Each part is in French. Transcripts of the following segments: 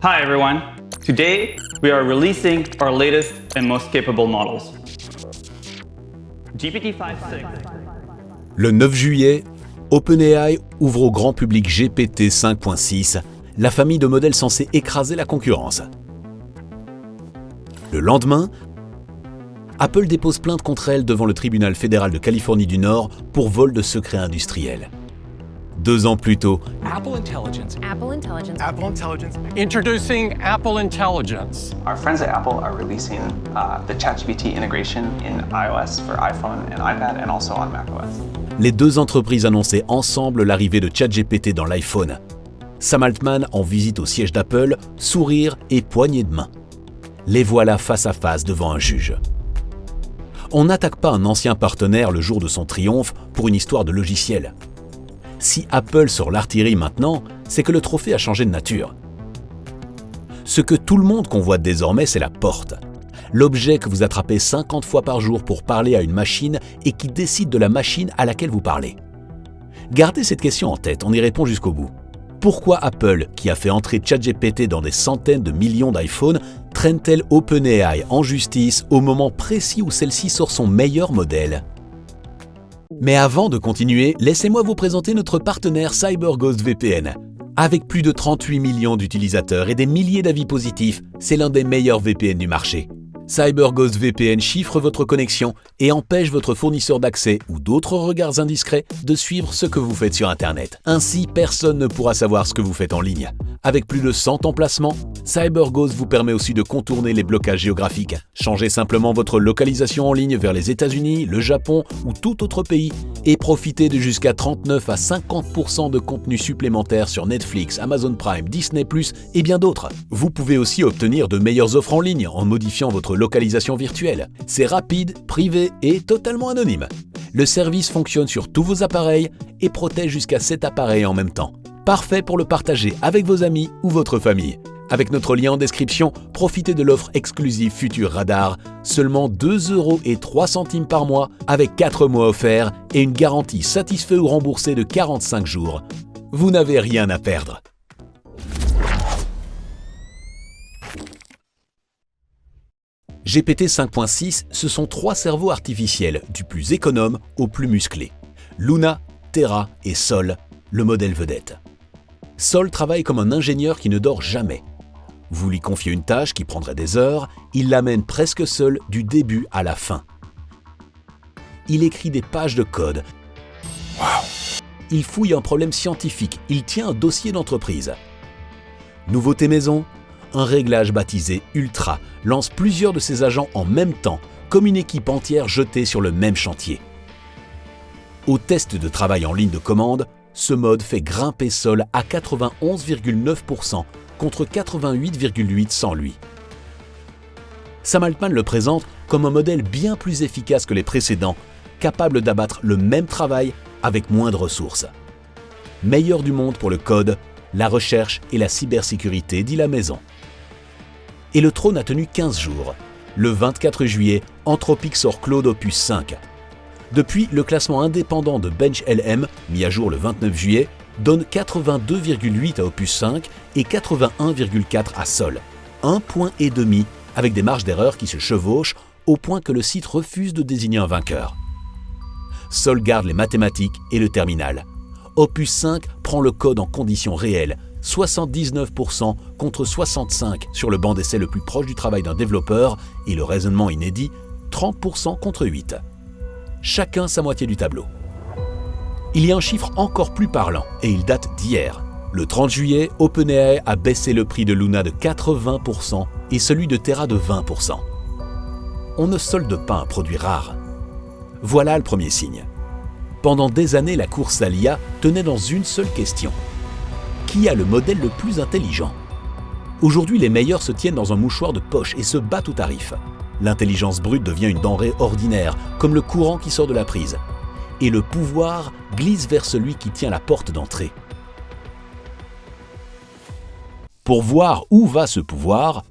Hi everyone. Today we are releasing our latest and most capable models. GPT-5.6. Le 9 juillet, OpenAI ouvre au grand public GPT 5.6, la famille de modèles censés écraser la concurrence. Le lendemain, Apple dépose plainte contre elle devant le tribunal fédéral de Californie du Nord pour vol de secrets industriels. 2 ans plus tôt, Apple Intelligence. Apple Intelligence. Apple Intelligence. Introducing Apple Intelligence. Our friends at Apple are releasing the ChatGPT integration in iOS for iPhone and iPad and also on macOS. les 2 entreprises annonçaient ensemble l'arrivée de ChatGPT dans l'iPhone. Sam Altman en visite au siège d'Apple, sourire et poignée de main. Les voilà face à face devant un juge. On n'attaque pas un ancien partenaire le jour de son triomphe pour une histoire de logiciel. Si Apple sort l'artillerie maintenant, c'est que le trophée a changé de nature. Ce que tout le monde convoite désormais, c'est la porte. L'objet que vous attrapez 50 fois par jour pour parler à une machine et qui décide de la machine à laquelle vous parlez. Gardez cette question en tête, on y répond jusqu'au bout. Pourquoi Apple, qui a fait entrer ChatGPT dans des centaines de millions d'iPhones, traîne-t-elle OpenAI en justice au moment précis où celle-ci sort son meilleur modèle ? Mais avant de continuer, laissez-moi vous présenter notre partenaire CyberGhost VPN. Avec plus de 38 millions d'utilisateurs et des milliers d'avis positifs, c'est l'un des meilleurs VPN du marché. CyberGhost VPN chiffre votre connexion et empêche votre fournisseur d'accès ou d'autres regards indiscrets de suivre ce que vous faites sur Internet. Ainsi, personne ne pourra savoir ce que vous faites en ligne. Avec plus de 100 emplacements, CyberGhost vous permet aussi de contourner les blocages géographiques. Changez simplement votre localisation en ligne vers les États-Unis, le Japon ou tout autre pays et profitez de jusqu'à 39 à 50% de contenu supplémentaire sur Netflix, Amazon Prime, Disney+, et bien d'autres. Vous pouvez aussi obtenir de meilleures offres en ligne en modifiant votre localisation virtuelle. C'est rapide, privé et totalement anonyme. Le service fonctionne sur tous vos appareils et protège jusqu'à 7 appareils en même temps. Parfait pour le partager avec vos amis ou votre famille. Avec notre lien en description, profitez de l'offre exclusive Futur Radar, seulement 2,03 € par mois avec 4 mois offerts et une garantie satisfait ou remboursée de 45 jours. Vous n'avez rien à perdre. GPT 5.6, ce sont 3 cerveaux artificiels, du plus économe au plus musclé. Luna, Terra et Sol, le modèle vedette. Sol travaille comme un ingénieur qui ne dort jamais. Vous lui confiez une tâche qui prendrait des heures, il l'amène presque seul du début à la fin. Il écrit des pages de code. Wow. Il fouille un problème scientifique, il tient un dossier d'entreprise. Nouveauté maison, un réglage baptisé Ultra lance plusieurs de ses agents en même temps, comme une équipe entière jetée sur le même chantier. Au test de travail en ligne de commande, ce mode fait grimper Sol à 91,9% contre 88,8% sans lui. Sam Altman le présente comme un modèle bien plus efficace que les précédents, capable d'abattre le même travail avec moins de ressources. Meilleur du monde pour le code, la recherche et la cybersécurité, dit la maison. Et le trône a tenu 15 jours. Le 24 juillet, Anthropic sort Claude Opus 5. Depuis, le classement indépendant de BenchLM, mis à jour le 29 juillet, donne 82,8 à Opus 5 et 81,4 à Sol. 1,5 point avec des marges d'erreur qui se chevauchent au point que le site refuse de désigner un vainqueur. Sol garde les mathématiques et le terminal. Opus 5 prend le code en conditions réelles, 79% contre 65% sur le banc d'essai le plus proche du travail d'un développeur et le raisonnement inédit, 30% contre 8%. Chacun sa moitié du tableau. Il y a un chiffre encore plus parlant et il date d'hier. Le 30 juillet, OpenAI a baissé le prix de Luna de 80% et celui de Terra de 20%. On ne solde pas un produit rare. Voilà le premier signe. Pendant des années, la course à l'IA tenait dans une seule question. Qui a le modèle le plus intelligent ? Aujourd'hui, les meilleurs se tiennent dans un mouchoir de poche et se battent au tarif. L'intelligence brute devient une denrée ordinaire, comme le courant qui sort de la prise. Et le pouvoir glisse vers celui qui tient la porte d'entrée. Pour voir où va ce pouvoir,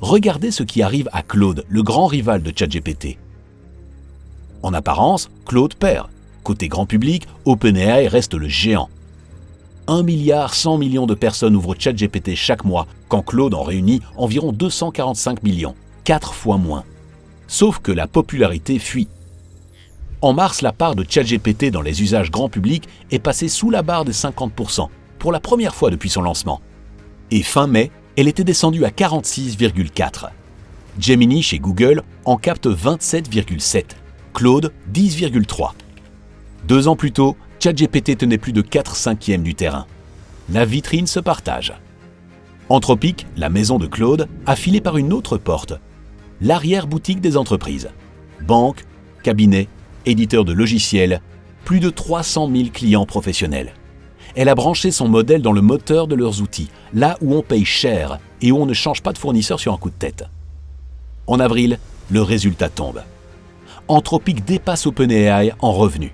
regardez ce qui arrive à Claude, le grand rival de ChatGPT. En apparence, Claude perd. Côté grand public, OpenAI reste le géant. 1,1 milliard de personnes ouvrent ChatGPT chaque mois, quand Claude en réunit environ 245 millions, 4 fois moins. Sauf que la popularité fuit. En mars, la part de ChatGPT dans les usages grand public est passée sous la barre des 50%, pour la première fois depuis son lancement. Et fin mai, elle était descendue à 46,4%. Gemini chez Google en capte 27,7%, Claude 10,3%. 2 ans plus tôt, ChatGPT tenait plus de 4/5 du terrain. La vitrine se partage. Anthropic, la maison de Claude, a filé par une autre porte, l'arrière-boutique des entreprises. Banques, cabinets, éditeurs de logiciels, plus de 300 000 clients professionnels. Elle a branché son modèle dans le moteur de leurs outils, là où on paye cher et où on ne change pas de fournisseur sur un coup de tête. En avril, le résultat tombe. Anthropic dépasse OpenAI en revenus.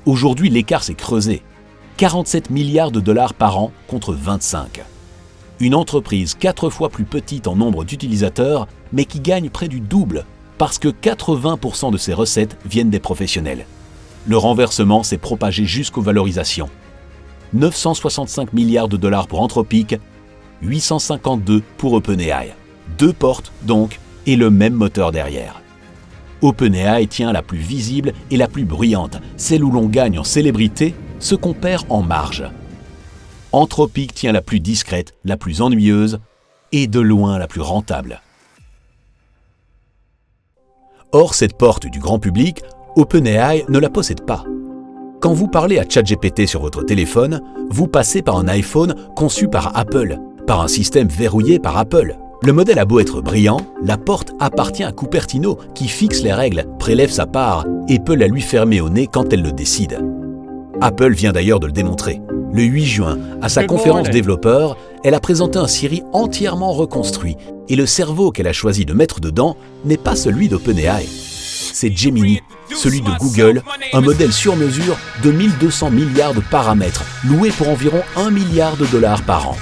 Aujourd'hui, l'écart s'est creusé. 47 milliards de dollars par an contre 25. Une entreprise 4 fois plus petite en nombre d'utilisateurs, mais qui gagne près du double, parce que 80% de ses recettes viennent des professionnels. Le renversement s'est propagé jusqu'aux valorisations. 965 milliards de dollars pour Anthropic, 852 pour OpenAI. 2 portes, donc, et le même moteur derrière. OpenAI tient la plus visible et la plus bruyante, celle où l'on gagne en célébrité ce qu'on perd en marge. Anthropic tient la plus discrète, la plus ennuyeuse et de loin la plus rentable. Or, cette porte du grand public, OpenAI ne la possède pas. Quand vous parlez à ChatGPT sur votre téléphone, vous passez par un iPhone conçu par Apple, par un système verrouillé par Apple. Le modèle a beau être brillant, la porte appartient à Cupertino qui fixe les règles, prélève sa part et peut la lui fermer au nez quand elle le décide. Apple vient d'ailleurs de le démontrer. Le 8 juin, à sa conférence développeur, elle a présenté un Siri entièrement reconstruit et le cerveau qu'elle a choisi de mettre dedans n'est pas celui d'OpenAI. C'est Gemini, celui de Google, un modèle sur mesure de 1200 milliards de paramètres, loué pour environ 1 milliard de dollars par an.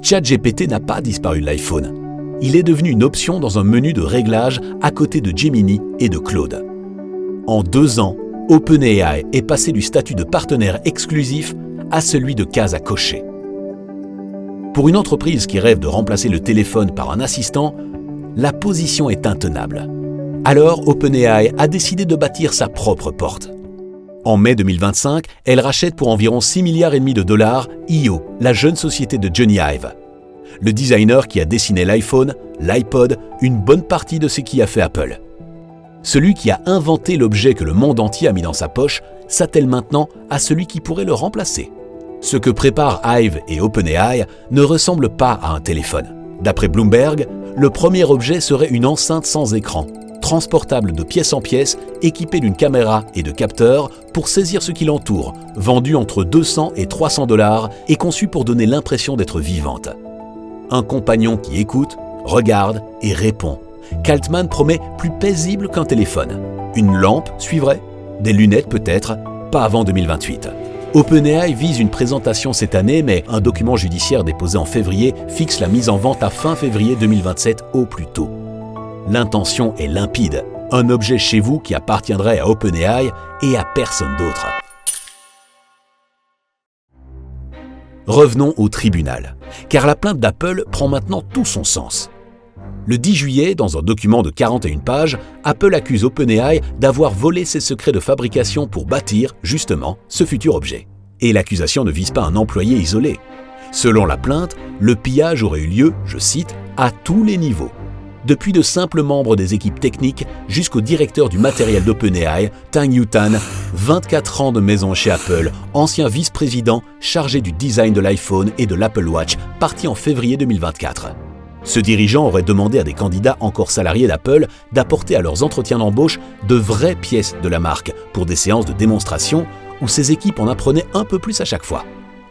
ChatGPT n'a pas disparu de l'iPhone. Il est devenu une option dans un menu de réglage à côté de Gemini et de Claude. En 2 ans, OpenAI est passé du statut de partenaire exclusif à celui de case à cocher. Pour une entreprise qui rêve de remplacer le téléphone par un assistant, la position est intenable. Alors OpenAI a décidé de bâtir sa propre porte. En mai 2025, elle rachète pour environ 6,5 milliards de dollars IO, la jeune société de Johnny Ive. Le designer qui a dessiné l'iPhone, l'iPod, une bonne partie de ce qui a fait Apple. Celui qui a inventé l'objet que le monde entier a mis dans sa poche s'attelle maintenant à celui qui pourrait le remplacer. Ce que préparent Ive et OpenAI ne ressemble pas à un téléphone. D'après Bloomberg, le premier objet serait une enceinte sans écran, transportable de pièce en pièce, équipée d'une caméra et de capteurs pour saisir ce qui l'entoure, vendue entre 200 et 300 dollars et conçue pour donner l'impression d'être vivante. Un compagnon qui écoute, regarde et répond. qu'Altman promet plus paisible qu'un téléphone. Une lampe suivrait, des lunettes peut-être, pas avant 2028. OpenAI vise une présentation cette année, mais un document judiciaire déposé en février fixe la mise en vente à fin février 2027 au plus tôt. L'intention est limpide, un objet chez vous qui appartiendrait à OpenAI et à personne d'autre. Revenons au tribunal, car la plainte d'Apple prend maintenant tout son sens. Le 10 juillet, dans un document de 41 pages, Apple accuse OpenAI d'avoir volé ses secrets de fabrication pour bâtir, justement, ce futur objet. Et l'accusation ne vise pas un employé isolé. Selon la plainte, le pillage aurait eu lieu, je cite, à tous les niveaux. Depuis de simples membres des équipes techniques jusqu'au directeur du matériel d'OpenAI, Tang Yutan, 24 ans de maison chez Apple, ancien vice-président chargé du design de l'iPhone et de l'Apple Watch, parti en février 2024. Ce dirigeant aurait demandé à des candidats encore salariés d'Apple d'apporter à leurs entretiens d'embauche de vraies pièces de la marque pour des séances de démonstration où ses équipes en apprenaient un peu plus à chaque fois.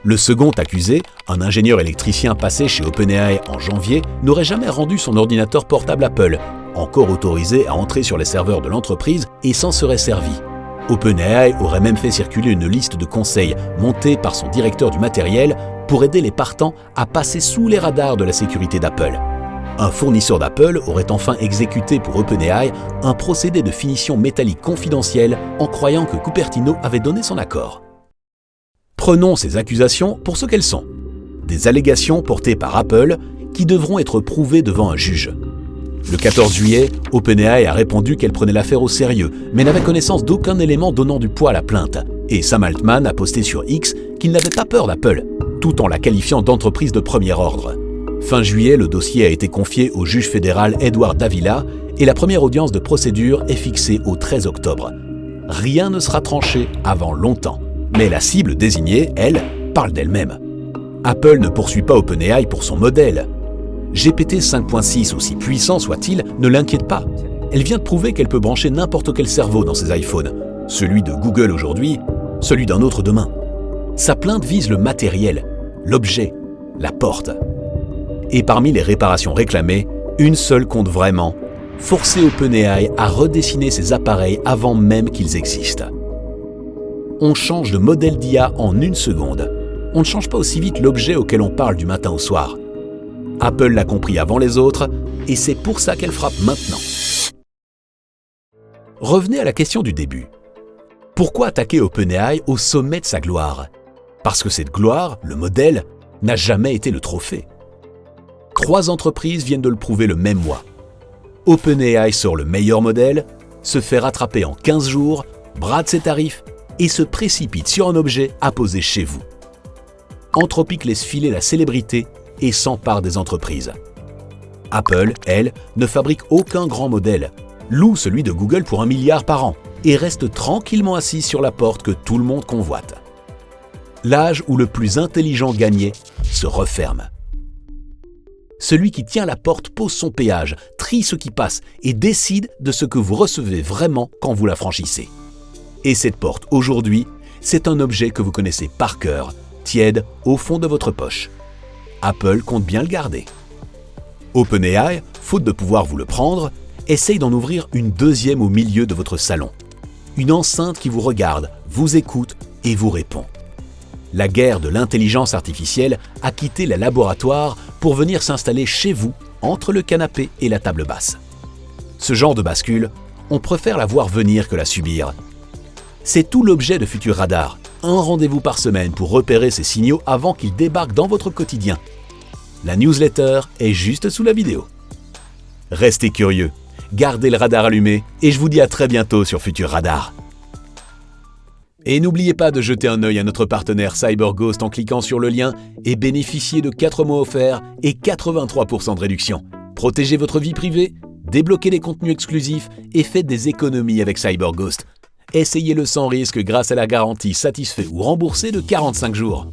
Le second accusé, un ingénieur électricien passé chez OpenAI en janvier, n'aurait jamais rendu son ordinateur portable Apple, encore autorisé à entrer sur les serveurs de l'entreprise, et s'en serait servi. OpenAI aurait même fait circuler une liste de conseils montée par son directeur du matériel pour aider les partants à passer sous les radars de la sécurité d'Apple. Un fournisseur d'Apple aurait enfin exécuté pour OpenAI un procédé de finition métallique confidentiel en croyant que Cupertino avait donné son accord. Prenons ces accusations pour ce qu'elles sont. Des allégations portées par Apple qui devront être prouvées devant un juge. Le 14 juillet, OpenAI a répondu qu'elle prenait l'affaire au sérieux, mais n'avait connaissance d'aucun élément donnant du poids à la plainte. Et Sam Altman a posté sur X qu'il n'avait pas peur d'Apple, tout en la qualifiant d'entreprise de premier ordre. Fin juillet, le dossier a été confié au juge fédéral Edward Davila et la première audience de procédure est fixée au 13 octobre. Rien ne sera tranché avant longtemps. Mais la cible désignée, elle, parle d'elle-même. Apple ne poursuit pas OpenAI pour son modèle. GPT 5.6, aussi puissant soit-il, ne l'inquiète pas. Elle vient de prouver qu'elle peut brancher n'importe quel cerveau dans ses iPhones. Celui de Google aujourd'hui, celui d'un autre demain. Sa plainte vise le matériel, l'objet, la porte. Et parmi les réparations réclamées, une seule compte vraiment, forcer OpenAI à redessiner ses appareils avant même qu'ils existent. On change de modèle d'IA en une seconde. On ne change pas aussi vite l'objet auquel on parle du matin au soir. Apple l'a compris avant les autres, et c'est pour ça qu'elle frappe maintenant. Revenez à la question du début. Pourquoi attaquer OpenAI au sommet de sa gloire? Parce que cette gloire, le modèle, n'a jamais été le trophée. 3 entreprises viennent de le prouver le même mois. OpenAI sort le meilleur modèle, se fait rattraper en 15 jours, brade ses tarifs et se précipite sur un objet à poser chez vous. Anthropic laisse filer la célébrité et s'empare des entreprises. Apple, elle, ne fabrique aucun grand modèle, loue celui de Google pour 1 milliard par an et reste tranquillement assise sur la porte que tout le monde convoite. L'âge où le plus intelligent gagnait se referme. Celui qui tient la porte pose son péage, trie ce qui passe et décide de ce que vous recevez vraiment quand vous la franchissez. Et cette porte, aujourd'hui, c'est un objet que vous connaissez par cœur, tiède au fond de votre poche. Apple compte bien le garder. OpenAI, faute de pouvoir vous le prendre, essaye d'en ouvrir une deuxième au milieu de votre salon. Une enceinte qui vous regarde, vous écoute et vous répond. La guerre de l'intelligence artificielle a quitté les laboratoires pour venir s'installer chez vous, entre le canapé et la table basse. Ce genre de bascule, on préfère la voir venir que la subir. C'est tout l'objet de Futur Radar, un rendez-vous par semaine pour repérer ces signaux avant qu'ils débarquent dans votre quotidien. La newsletter est juste sous la vidéo. Restez curieux, gardez le radar allumé et je vous dis à très bientôt sur Futur Radar. Et n'oubliez pas de jeter un œil à notre partenaire CyberGhost en cliquant sur le lien et bénéficiez de 4 mois offerts et 83% de réduction. Protégez votre vie privée, débloquez les contenus exclusifs et faites des économies avec CyberGhost. Essayez-le sans risque grâce à la garantie satisfait ou remboursé de 45 jours.